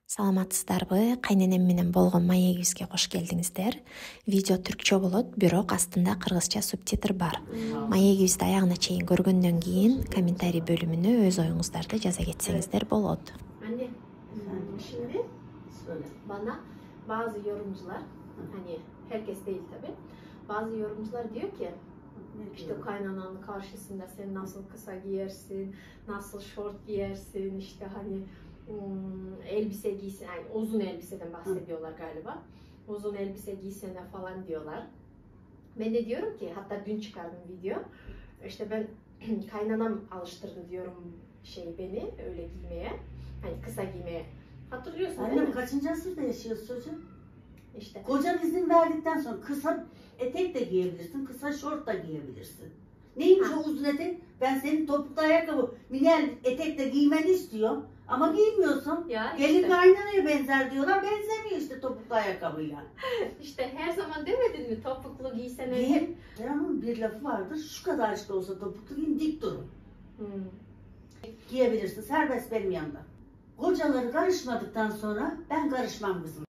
Саламатсыздарбы? Кайненем менен болгон маегибизге кош келдиңиздер. Видео түркчө болот, бирок астында кыргызча субтитр бар. Маегибизди аягына чейин көргөндөн кийин комментарий бөлүмүнө өз оюңуздарды жаза кетсеңиздер болот. Anne, şimdi bana bazı yorumcular, hani herkes değil tabi, bazı yorumcular diyor ki işte kaynananın karşısında sen nasıl kısa giyersin, nasıl şort giyersin, işte hani elbise giysin, yani uzun elbiseden bahsediyorlar galiba. Uzun elbise giysene falan diyorlar. Ben de diyorum ki, hatta dün çıkardım video, işte ben kaynanam alıştırdı diyorum beni öyle giymeye, hani kısa giymeye. Hatırlıyorsun değil mi? Annem kaçıncı asırda yaşıyorsun çocuğum? İşte. Kocan izin verdikten sonra kısa etek de giyebilirsin, kısa şort da giyebilirsin. Neymiş o uzun etek? Ben senin topuklu ayakkabı, mini etek de giymeni istiyorum. Ama giymiyorsun. Ya Gelin işte. kaynanaya benzer diyorlar. Benzemiyor işte topuklu ayakkabıyla. İşte her zaman demedin mi topuklu giysene? Giyin. Onun bir lafı vardır. Şu kadar işte olsa topuklu giyin, dik durun. Giyebilirsin. Serbest benim yanımda. Kocaları karışmadıktan sonra ben karışmam kızım.